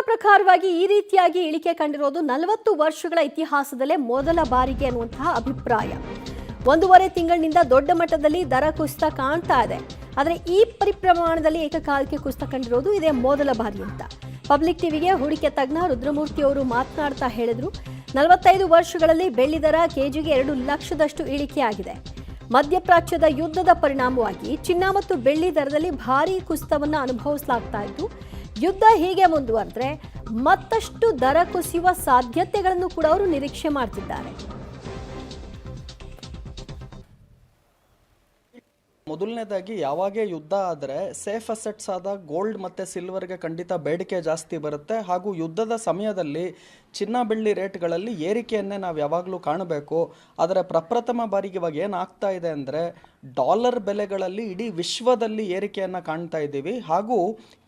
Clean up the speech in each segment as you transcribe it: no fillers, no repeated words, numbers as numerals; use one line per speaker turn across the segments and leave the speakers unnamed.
ಪ್ರಕಾರವಾಗಿ ಈ ರೀತಿಯಾಗಿ ಇಳಿಕೆ ಕಂಡಿರೋದು 40 ವರ್ಷಗಳ ಇತಿಹಾಸದಲ್ಲೇ ಮೊದಲ ಬಾರಿಗೆ ಅನ್ನುವಂತಹ ಅಭಿಪ್ರಾಯ. 1.5 ತಿಂಗಳಿನಿಂದ ದೊಡ್ಡ ಮಟ್ಟದಲ್ಲಿ ದರ ಕುಸಿತ ಕಾಣ್ತಾ ಇದೆ. ಆದರೆ ಈ ಪರಿಪ್ರಮಾಣದಲ್ಲಿ ಏಕಕಾಲಕ್ಕೆ ಕುಸಿತ ಕಂಡಿರೋದು ಇದೇ ಮೊದಲ ಬಾರಿ ಅಂತ ಪಬ್ಲಿಕ್ ಟಿವಿಗೆ ಹೂಡಿಕೆ ತಜ್ಞ ರುದ್ರಮೂರ್ತಿ ಅವರು ಮಾತನಾಡ್ತಾ ಹೇಳಿದ್ರು. 45 ವರ್ಷಗಳಲ್ಲಿ ಬೆಳ್ಳಿ ದರ ಕೆಜಿಗೆ 2 ಲಕ್ಷದಷ್ಟು ಇಳಿಕೆಯಾಗಿದೆ. ಮಧ್ಯಪ್ರಾಚ್ಯದ ಯುದ್ಧದ ಪರಿಣಾಮವಾಗಿ ಚಿನ್ನ ಮತ್ತು ಬೆಳ್ಳಿ ದರದಲ್ಲಿ ಭಾರೀ ಕುಸಿತವನ್ನು ಅನುಭವಿಸಲಾಗ್ತಾ ಇತ್ತು. ಯುದ್ಧ ಹೀಗೆ ಮುಂದುವರೆದ್ರೆ ಮತ್ತಷ್ಟು ದರ ಕುಸಿಯುವ ಸಾಧ್ಯತೆಗಳನ್ನು ಕೂಡ ಅವರು ನಿರೀಕ್ಷೆ ಮಾಡ್ತಿದ್ದಾರೆ.
ಮೊದಲನೇದಾಗಿ ಯಾವಾಗೇ ಯುದ್ಧ ಆದರೆ ಸೇಫ್ ಅಸೆಟ್ಸ್ ಆದ ಗೋಲ್ಡ್ ಮತ್ತು ಸಿಲ್ವರ್ಗೆ ಖಂಡಿತ ಬೇಡಿಕೆ ಜಾಸ್ತಿ ಬರುತ್ತೆ. ಹಾಗೂ ಯುದ್ಧದ ಸಮಯದಲ್ಲಿ ಚಿನ್ನ ಬೆಳ್ಳಿ ರೇಟ್ಗಳಲ್ಲಿ ಏರಿಕೆಯನ್ನೇ ನಾವು ಯಾವಾಗಲೂ ಕಾಣಬೇಕು. ಆದರೆ ಪ್ರಪ್ರಥಮ ಬಾರಿಗೆ ಇವಾಗ ಏನಾಗ್ತಾ ಇದೆ ಅಂದರೆ ಡಾಲರ್ ಬೆಲೆಗಳಲ್ಲಿ ಇಡೀ ವಿಶ್ವದಲ್ಲಿ ಏರಿಕೆಯನ್ನು ಕಾಣ್ತಾ ಇದ್ದೀವಿ. ಹಾಗೂ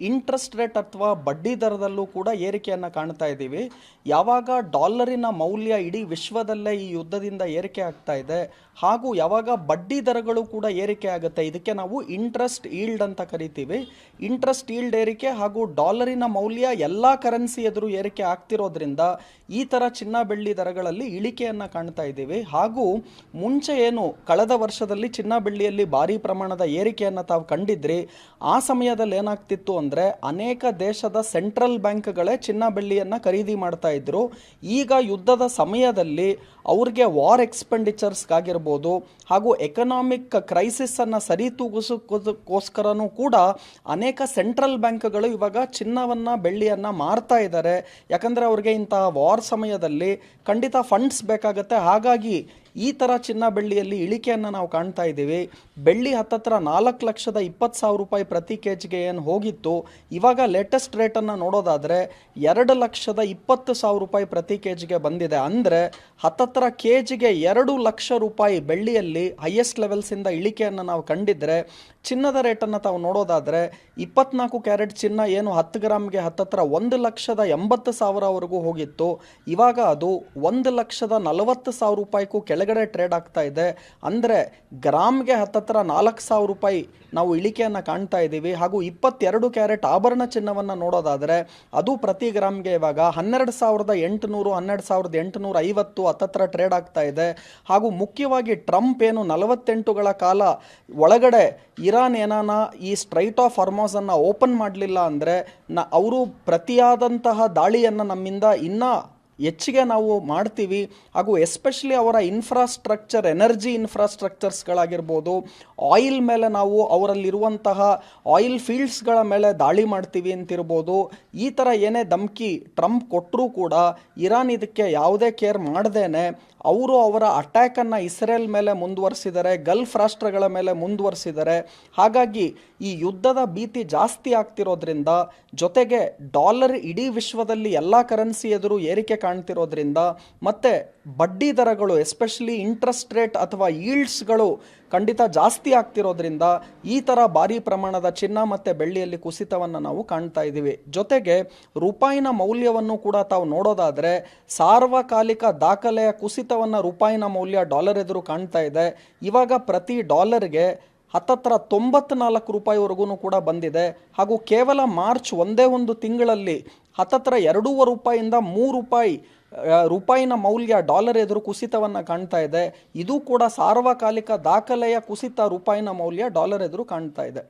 ಇಂಟ್ರೆಸ್ಟ್ ರೇಟ್ ಅಥವಾ ಬಡ್ಡಿ ದರದಲ್ಲೂ ಕೂಡ ಏರಿಕೆಯನ್ನು ಕಾಣ್ತಾ ಇದ್ದೀವಿ. ಯಾವಾಗ ಡಾಲರಿನ ಮೌಲ್ಯ ಇಡೀ ವಿಶ್ವದಲ್ಲೇ ಈ ಯುದ್ಧದಿಂದ ಏರಿಕೆ ಆಗ್ತಾ ಇದೆ, ಹಾಗೂ ಯಾವಾಗ ಬಡ್ಡಿ ದರಗಳು ಕೂಡ ಏರಿಕೆ ಆಗುತ್ತೆ, ಇದಕ್ಕೆ ನಾವು ಇಂಟ್ರೆಸ್ಟ್ ಈಲ್ಡ್ ಅಂತ ಕರಿತೀವಿ. ಇಂಟ್ರೆಸ್ಟ್ ಈಲ್ಡ್ ಏರಿಕೆ ಹಾಗೂ ಡಾಲರಿನ ಮೌಲ್ಯ ಎಲ್ಲ ಕರೆನ್ಸಿ ಎದುರು ಏರಿಕೆ ಆಗ್ತಿರೋದ್ರಿಂದ ಈ ಥರ ಚಿನ್ನ ಬೆಳ್ಳಿ ದರಗಳಲ್ಲಿ ಇಳಿಕೆಯನ್ನು ಕಾಣ್ತಾ ಇದ್ದೀವಿ. ಹಾಗೂ ಮುಂಚೆ ಏನು ಕಳೆದ ವರ್ಷದಲ್ಲಿ ಚಿನ್ನ ಬೆಳ್ಳಿಯಲ್ಲಿ ಭಾರಿ ಪ್ರಮಾಣದ ಏರಿಕೆಯನ್ನು ತಾವು ಕಂಡಿದ್ರಿ, ಆ ಸಮಯದಲ್ಲಿ ಏನಾಗ್ತಿತ್ತು ಅಂದರೆ ಅನೇಕ ದೇಶದ ಸೆಂಟ್ರಲ್ ಬ್ಯಾಂಕ್ಗಳೇ ಚಿನ್ನ ಬೆಳ್ಳಿಯನ್ನು ಖರೀದಿ ಮಾಡ್ತಾ ಇದ್ರು. ಈಗ ಯುದ್ಧದ ಸಮಯದಲ್ಲಿ ಅವ್ರಿಗೆ ವಾರ್ ಎಕ್ಸ್ಪೆಂಡಿಚರ್ಸ್ಗಾಗಿರ್ಬೋದು ಹಾಗೂ ಎಕನಾಮಿಕ್ ಕ್ರೈಸಿಸನ್ನು ಸರಿತೂಗಿಸೋಕ್ಕೋಸ್ಕರನೂ ಕೂಡ ಅನೇಕ ಸೆಂಟ್ರಲ್ ಬ್ಯಾಂಕ್ಗಳು ಇವಾಗ ಚಿನ್ನವನ್ನು ಬೆಳ್ಳಿಯನ್ನು ಮಾರ್ತಾ ಇದ್ದಾರೆ. ಯಾಕಂದರೆ ಅವ್ರಿಗೆ ಇಂತಹ ವಾರ್ ಸಮಯದಲ್ಲಿ ಖಂಡಿತ ಫಂಡ್ಸ್ ಬೇಕಾಗುತ್ತೆ. ಹಾಗಾಗಿ ಈ ಥರ ಚಿನ್ನ ಬೆಳ್ಳಿಯಲ್ಲಿ ಇಳಿಕೆಯನ್ನು ನಾವು ಕಾಣ್ತಾ ಇದ್ದೀವಿ. ಬೆಳ್ಳಿ ಹತ್ತತ್ರ 4,20,000 ರೂಪಾಯಿ ಪ್ರತಿ ಕೆಜಿಗೆ ಏನು ಹೋಗಿತ್ತು, ಇವಾಗ ಲೇಟೆಸ್ಟ್ ರೇಟನ್ನು ನೋಡೋದಾದರೆ 2,20,000 ರೂಪಾಯಿ ಪ್ರತಿ ಕೆಜಿಗೆ ಬಂದಿದೆ. ಅಂದರೆ ಹತ್ತತ್ರ ಕೆಜಿಗೆ 2 ಲಕ್ಷ ರೂಪಾಯಿ ಬೆಳ್ಳಿಯಲ್ಲಿ ಹೈಯೆಸ್ಟ್ ಲೆವೆಲ್ಸಿಂದ ಇಳಿಕೆಯನ್ನು ನಾವು ಕಂಡಿದ್ದರೆ, ಚಿನ್ನದ ರೇಟನ್ನು ತಾವು ನೋಡೋದಾದರೆ 24 ಕ್ಯಾರೆಟ್ ಚಿನ್ನ ಏನು 10 ಗ್ರಾಮ್ಗೆ ಹತ್ತತ್ರ 1,80,000ವರೆಗೂ ಹೋಗಿತ್ತು. ಇವಾಗ ಅದು 1,40,000 ರೂಪಾಯಿಗೂ ಕೆಳಗಡೆ ಟ್ರೇಡ್ ಆಗ್ತಾ ಇದೆ. ಅಂದರೆ ಗ್ರಾಮ್ಗೆ ಹತ್ತತ್ರ 4,000 ರೂಪಾಯಿ ನಾವು ಇಳಿಕೆಯನ್ನು ಕಾಣ್ತಾ ಇದ್ದೀವಿ. ಹಾಗೂ 22 ಕ್ಯಾರೆಟ್ ಆಭರಣ ಚಿನ್ನವನ್ನು ನೋಡೋದಾದರೆ ಅದು ಪ್ರತಿ ಗ್ರಾಮ್ಗೆ ಇವಾಗ 12,800 12,850 ಹತ್ತತ್ರ ಟ್ರೇಡ್ ಆಗ್ತಾ ಇದೆ. ಹಾಗೂ ಮುಖ್ಯವಾಗಿ ಟ್ರಂಪ್ ಏನು 48ಗಳ ಕಾಲ ಒಳಗಡೆ ಇರಾನ್ ಏನಾನ ಈ ಸ್ಟ್ರೈಟ್ ಆಫ್ ಹಾರ್ಮೋಸನ್ನು ಓಪನ್ ಮಾಡಲಿಲ್ಲ ಅಂದರೆ ಅವರು ಪ್ರತಿಯಾದಂತಹ ದಾಳಿಯನ್ನು ನಮ್ಮಿಂದ ಇನ್ನೂ ಹೆಚ್ಚಿಗೆ ನಾವು ಮಾಡ್ತೀವಿ. ಹಾಗೂ ಎಸ್ಪೆಷಲಿ ಅವರ ಇನ್ಫ್ರಾಸ್ಟ್ರಕ್ಚರ್, ಎನರ್ಜಿ ಇನ್ಫ್ರಾಸ್ಟ್ರಕ್ಚರ್ಸ್ಗಳಾಗಿರ್ಬೋದು, ಆಯಿಲ್ ಮೇಲೆ ನಾವು ಅವರಲ್ಲಿರುವಂತಹ ಆಯಿಲ್ ಫೀಲ್ಡ್ಸ್ಗಳ ಮೇಲೆ ದಾಳಿ ಮಾಡ್ತೀವಿ ಅಂತಿರ್ಬೋದು. ಈ ಥರ ಏನೇ ಧಮಕಿ ಟ್ರಂಪ್ ಕೊಟ್ಟರೂ ಕೂಡ ಇರಾನ್ ಇದಕ್ಕೆ ಯಾವುದೇ ಕೇರ್ ಮಾಡ್ದೇನೆ ಅವರು ಅವರ ಅಟ್ಯಾಕನ್ನು ಇಸ್ರೇಲ್ ಮೇಲೆ ಮುಂದುವರಿಸಿದ್ದಾರೆ, ಗಲ್ಫ್ ರಾಷ್ಟ್ರಗಳ ಮೇಲೆ ಮುಂದುವರಿಸಿದ್ದಾರೆ. ಹಾಗಾಗಿ ಈ ಯುದ್ಧದ ಭೀತಿ ಜಾಸ್ತಿ ಆಗ್ತಿರೋದ್ರಿಂದ, ಜೊತೆಗೆ ಡಾಲರ್ ಇಡೀ ವಿಶ್ವದಲ್ಲಿ ಎಲ್ಲ ಕರೆನ್ಸಿ ಎದುರು ಏರಿಕೆ ಕಾಣ್ತಿರೋದ್ರಿಂದ, ಮತ್ತು ಬಡ್ಡಿ ದರಗಳು ಎಸ್ಪೆಷಲಿ ಇಂಟ್ರೆಸ್ಟ್ ರೇಟ್ ಅಥವಾ ಈಲ್ಡ್ಸ್ಗಳು ಖಂಡಿತ ಜಾಸ್ತಿ ಆಗ್ತಿರೋದ್ರಿಂದ ಈ ಥರ ಭಾರಿ ಪ್ರಮಾಣದ ಚಿನ್ನ ಮತ್ತು ಬೆಳ್ಳಿಯಲ್ಲಿ ಕುಸಿತವನ್ನು ನಾವು ಕಾಣ್ತಾ ಇದ್ದೀವಿ. ಜೊತೆಗೆ ರೂಪಾಯಿನ ಮೌಲ್ಯವನ್ನು ಕೂಡ ತಾವು ನೋಡೋದಾದರೆ ಸಾರ್ವಕಾಲಿಕ ದಾಖಲೆಯ ಕುಸಿತವನ್ನು ರೂಪಾಯಿನ ಮೌಲ್ಯ ಡಾಲರ್ ಎದುರು ಕಾಣ್ತಾ ಇದೆ. ಇವಾಗ ಪ್ರತಿ ಡಾಲರ್ಗೆ ಹತ್ತತ್ರ 94 ರೂಪಾಯಿವರೆಗೂ ಕೂಡ ಬಂದಿದೆ. ಹಾಗೂ ಕೇವಲ ಮಾರ್ಚ್ ಒಂದೇ ಒಂದು ತಿಂಗಳಲ್ಲಿ ಹತ್ತತ್ರ 2.5 ರೂಪಾಯಿಂದ 3 ರೂಪಾಯಿ ರೂಪಾಯಿನ ಮೌಲ್ಯ ಡಾಲರ್ ಎದುರು ಕುಸಿತವನ್ನು ಕಾಣ್ತಾ ಇದೆ. ಇದು ಕೂಡ ಸಾರ್ವಕಾಲಿಕ ದಾಖಲೆಯ ಕುಸಿತ ರೂಪಾಯಿನ ಮೌಲ್ಯ ಡಾಲರ್ ಎದುರು ಕಾಣ್ತಾ ಇದೆ.